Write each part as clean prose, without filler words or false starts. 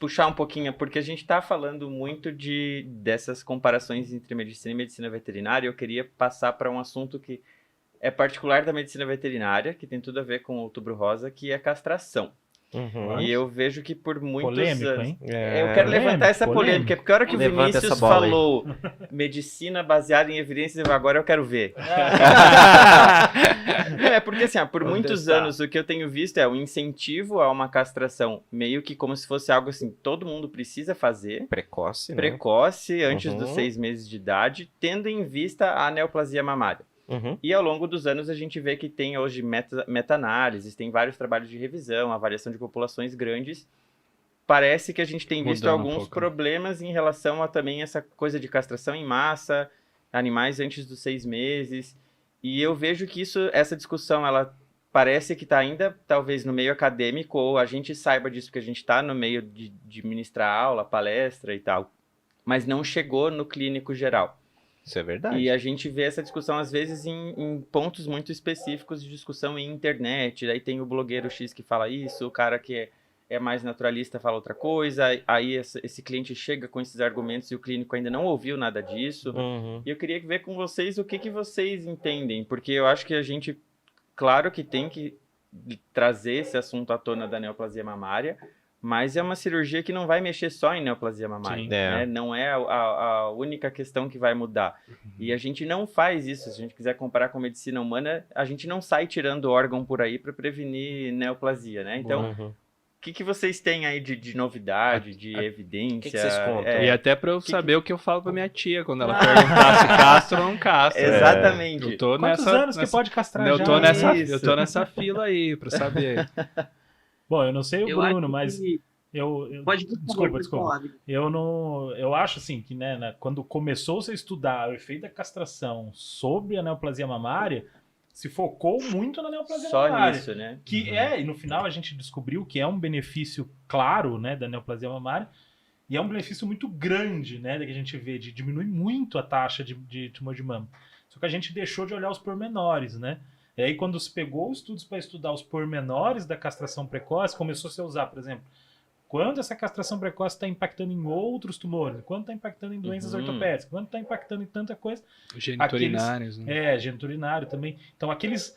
puxar um pouquinho, porque a gente está falando muito dessas comparações entre medicina e medicina veterinária. Eu queria passar para um assunto que é particular da medicina veterinária, que tem tudo a ver com o Outubro Rosa, que é castração. E eu vejo que por muitos Polêmico, anos... hein? Eu quero levantar essa polêmica, porque a hora que o Levanta Vinícius essa bola aí. falou medicina baseada em evidências, agora eu quero ver. Não, porque assim, por Vamos muitos testar. anos o que eu tenho visto é o incentivo a uma castração, meio que como se fosse algo assim, todo mundo precisa fazer, Precoce, né? precoce, antes dos Uhum. 6 meses de idade, tendo em vista a neoplasia mamária. Uhum. E ao longo dos anos a gente vê que tem hoje meta-análises, tem vários trabalhos de revisão, avaliação de populações grandes. Parece que a gente tem visto Mudando um alguns pouco. problemas em relação a também essa coisa de castração em massa, animais antes dos 6 meses. E eu vejo que essa discussão, ela parece que está ainda, talvez, no meio acadêmico, ou a gente saiba disso porque a gente está no meio de ministrar aula, palestra e tal, mas não chegou no clínico geral. Isso é verdade. E a gente vê essa discussão, às vezes, em pontos muito específicos de discussão em internet. Daí tem o blogueiro X que fala isso, o cara que é mais naturalista fala outra coisa. Aí esse cliente chega com esses argumentos e o clínico ainda não ouviu nada disso. Uhum. E eu queria ver com vocês o que vocês entendem. Porque eu acho que a gente, claro que tem que trazer esse assunto à tona da neoplasia mamária, mas é uma cirurgia que não vai mexer só em neoplasia mamária, Sim. né? Não é a única questão que vai mudar. E a gente não faz isso. Se a gente quiser comparar com medicina humana, a gente não sai tirando órgão por aí para prevenir neoplasia, né? Então, Uhum. o que vocês têm aí de novidade, de evidência? O que vocês contam? E É, até pra eu saber o que eu falo pra minha tia quando ela perguntar se castra ou não castra. Exatamente. Eu tô Quantos nessa, anos que pode castrar eu já? tô nessa, Isso. eu tô nessa fila aí pra saber. Bom, eu não sei o Eu Bruno, acho mas que- eu Pode desculpa. falar. Eu acho assim que, né, quando começou-se a estudar o efeito da castração sobre a neoplasia mamária, se focou muito na neoplasia Só mamária. nisso, né? Que e no final a gente descobriu que é um benefício claro, né, da neoplasia mamária, e é um benefício muito grande, né, que a gente vê, de diminuir muito a taxa de tumor de mama. Só que a gente deixou de olhar os pormenores, né? E aí quando se pegou estudos para estudar os pormenores da castração precoce, começou -se a usar, por exemplo, quanto essa castração precoce está impactando em outros tumores, quanto está impactando em doenças ortopédicas, quanto está impactando em tanta coisa. Geniturinários, né? Geniturinário também. Então aquelas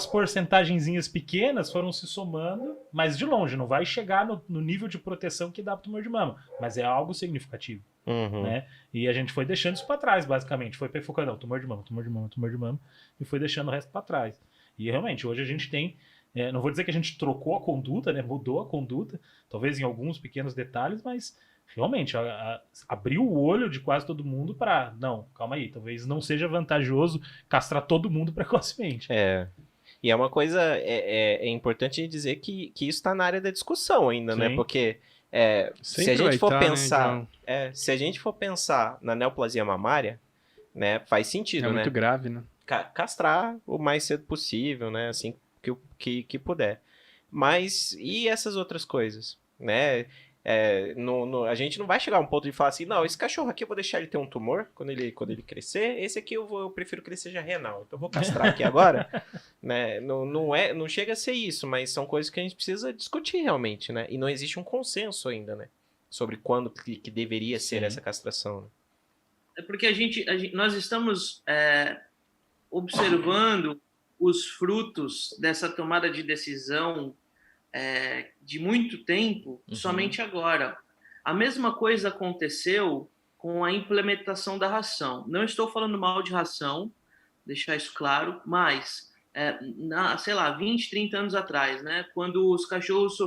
porcentagenzinhas pequenas foram se somando, mas de longe, não vai chegar no nível de proteção que dá para o tumor de mama, mas é algo significativo. Uhum. Né? E a gente foi deixando isso para trás, basicamente. Foi focando, não, tumor de mama, e foi deixando o resto para trás. E realmente, hoje a gente tem, não vou dizer que a gente trocou a conduta, né? Mudou a conduta, talvez em alguns pequenos detalhes, mas realmente abriu o olho de quase todo mundo para, não, calma aí, talvez não seja vantajoso castrar todo mundo precocemente. E é uma coisa, é importante dizer que isso está na área da discussão ainda, né? Sim. Porque se a Sempre gente vai for tá, né, pensar, João? se a gente for pensar na neoplasia mamária, né, faz sentido, É né? muito grave, né? Castrar o mais cedo possível, né? Assim que puder. Mas e essas outras coisas, né? A gente não vai chegar a um ponto de falar assim, não, esse cachorro aqui eu vou deixar ele ter um tumor quando ele crescer, esse aqui eu prefiro que ele seja renal, então eu vou castrar aqui agora, né? Não chega a ser isso, mas são coisas que a gente precisa discutir realmente, né? E não existe um consenso ainda, né? Sobre quando que deveria ser essa castração, né? É porque nós estamos observando os frutos dessa tomada de decisão de muito tempo, somente agora. A mesma coisa aconteceu com a implementação da ração. Não estou falando mal de ração, deixar isso claro, mas, sei lá, 20, 30 anos atrás, né, quando os cachorros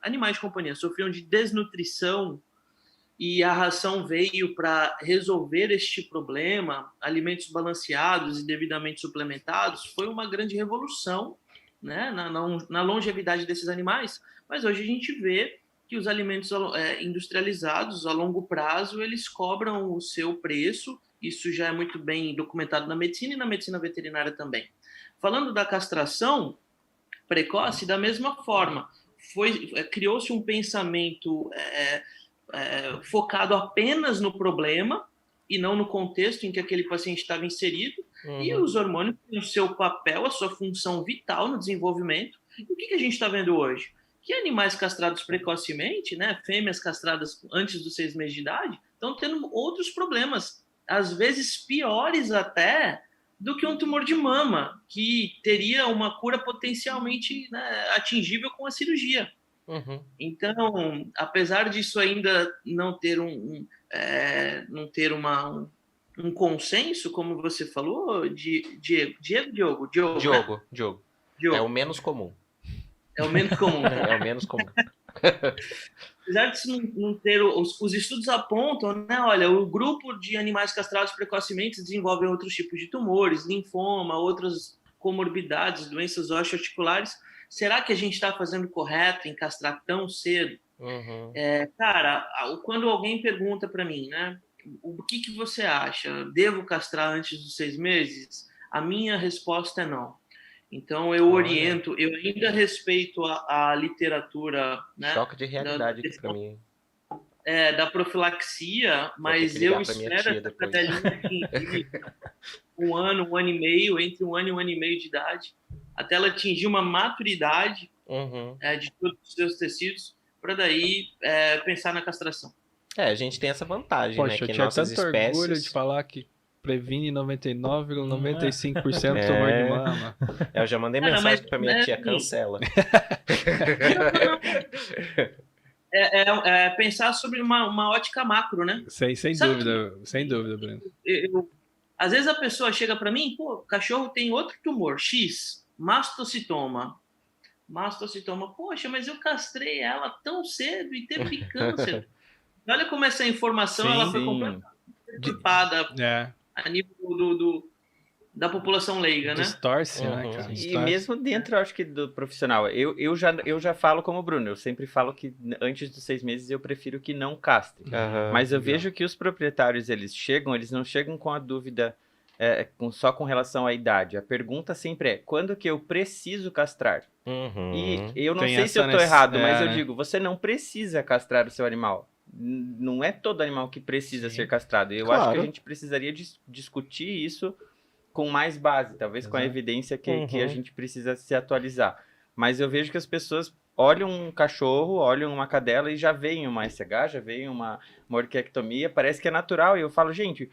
animais de companhia, sofriam de desnutrição, e a ração veio para resolver este problema, alimentos balanceados e devidamente suplementados, foi uma grande revolução, né, na longevidade desses animais. Mas hoje a gente vê que os alimentos industrializados, a longo prazo, eles cobram o seu preço. Isso já é muito bem documentado na medicina e na medicina veterinária também. Falando da castração precoce, da mesma forma, criou-se um pensamento focado apenas no problema e não no contexto em que aquele paciente estava inserido. E os hormônios têm o seu papel, a sua função vital no desenvolvimento. E o que a gente está vendo hoje? que animais castrados precocemente, né, fêmeas castradas antes dos 6 meses de idade, estão tendo outros problemas, às vezes piores até do que um tumor de mama, que teria uma cura potencialmente, né, atingível com a cirurgia. Uhum. Então, apesar disso ainda não ter não ter um consenso, como você falou, Diogo. É o menos comum. É o menos comum. É o menos comum. Apesar de não ter, os estudos apontam, né? Olha, o grupo de animais castrados precocemente desenvolvem outros tipos de tumores, linfoma, outras comorbidades, doenças osteoarticulares. Será que a gente está fazendo correto em castrar tão cedo? Uhum. Cara, quando alguém pergunta para mim, né? O que você acha? Devo castrar antes dos 6 meses? A minha resposta é não. Então, eu oriento, eu ainda respeito a literatura, né? Choque de realidade aqui para mim. Da profilaxia, mas eu espero essa cadelinha atingir um ano e meio, entre 1 ano e 1 ano e meio de idade, até ela atingir uma maturidade de todos os seus tecidos, para daí pensar na castração. A gente tem essa vantagem, Poxa, né? Que eu tinha nossas tanto espécies... orgulho de falar que previne 99,95% do tumor de mama. Eu já mandei mensagem para minha tia, cancela. Pensar sobre uma ótica macro, né? Sem dúvida, Bruno. Às vezes a pessoa chega para mim, pô, o cachorro tem outro tumor, X, mastocitoma. Poxa, mas eu castrei ela tão cedo e teve câncer. Olha como essa informação ela foi completamente dissipada a nível da população leiga, né? Distorce, né, cara? E mesmo dentro, eu acho que do profissional, eu já falo como o Bruno, eu sempre falo que antes dos 6 meses eu prefiro que não castre. Mas eu vejo que os proprietários, eles não chegam com a dúvida só com relação à idade. A pergunta sempre é, quando que eu preciso castrar? E eu não sei se eu estou errado, mas eu digo, você não precisa castrar o seu animal. Não é todo animal que precisa ser castrado. Eu acho que a gente precisaria discutir isso com mais base, talvez com a evidência que a gente precisa se atualizar. Mas eu vejo que as pessoas olham um cachorro, olham uma cadela e já veem uma SH, já veem uma orquiectomia, parece que é natural. E eu falo, gente,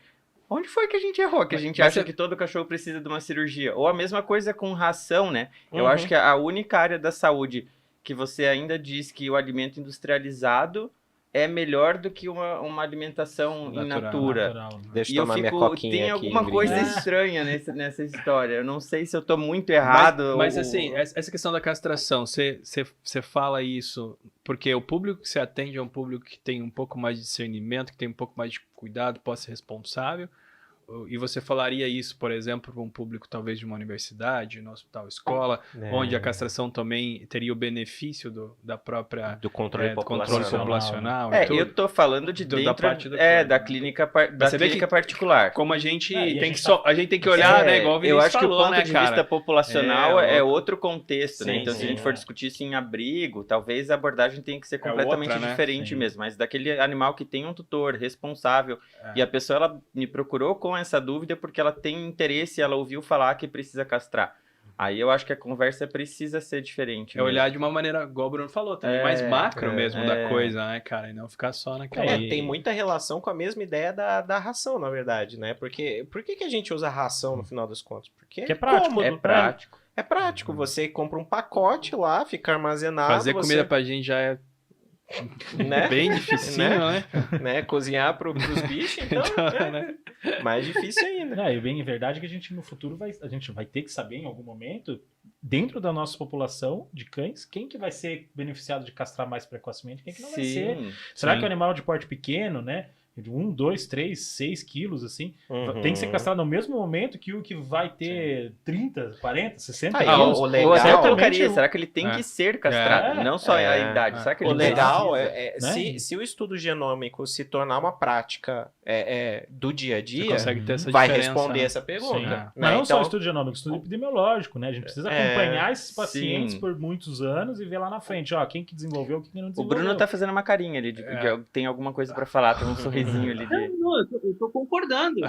onde foi que a gente errou? Que a gente acha que todo cachorro precisa de uma cirurgia. Ou a mesma coisa com ração, né? Eu acho que a única área da saúde que você ainda diz que o alimento industrializado é melhor do que uma alimentação in natura. Deixa eu tomar minha coquinha tem aqui. alguma coisa estranha nessa história. Eu não sei se eu tô muito errado. Mas assim, essa questão da castração, você fala isso porque o público que você atende é um público que tem um pouco mais de discernimento, que tem um pouco mais de cuidado, pode ser responsável. E você falaria isso, por exemplo, para um público talvez de uma universidade, no hospital, escola, onde a castração também teria o benefício da própria... Do controle populacional. Eu tô falando de dentro da parte da clínica particular. Como a gente tem que olhar, né, igual o Vinícius eu acho falou, que o ponto de vista populacional é outro contexto, né? Então, se a gente for discutir isso em abrigo, talvez a abordagem tenha que ser completamente diferente mesmo. Mas daquele animal que tem um tutor responsável e a pessoa, ela me procurou com essa dúvida porque ela tem interesse, ela ouviu falar que precisa castrar. Aí eu acho que a conversa precisa ser diferente. Olhar de uma maneira, igual o Bruno falou, também mais macro mesmo da coisa, né, cara? E não ficar só naquela... Tem muita relação com a mesma ideia da ração, na verdade, né? Porque por que a gente usa ração no final das contas? Porque é prático. É prático. É prático. Você compra um pacote lá, fica armazenado. Fazer comida pra gente já é bem difícil, né? Cozinhar pros bichos, então né? Mais difícil ainda. E bem, verdade que a gente no futuro a gente vai ter que saber em algum momento, dentro da nossa população de cães, quem que vai ser beneficiado de castrar mais precocemente, quem que não vai ser. Será que o animal de porte pequeno, né? De 1, 2, 3, 6 quilos, assim, tem que ser castrado no mesmo momento que o que vai ter 30, 40, 60 quilos. O legal, até eu colocaria, será que ele tem que ser castrado? Não só a idade. Será que ele legal precisa, se o estudo genômico se tornar uma prática do dia a dia, consegue ter essa vai diferença, responder essa pergunta. Né? Mas não só estudo genômico, estudo epidemiológico, né? A gente precisa acompanhar esses pacientes por muitos anos e ver lá na frente, quem que desenvolveu, quem não desenvolveu. O Bruno tá fazendo uma carinha ali, tem alguma coisa pra falar, tem um sorrisinho ali. Eu tô concordando.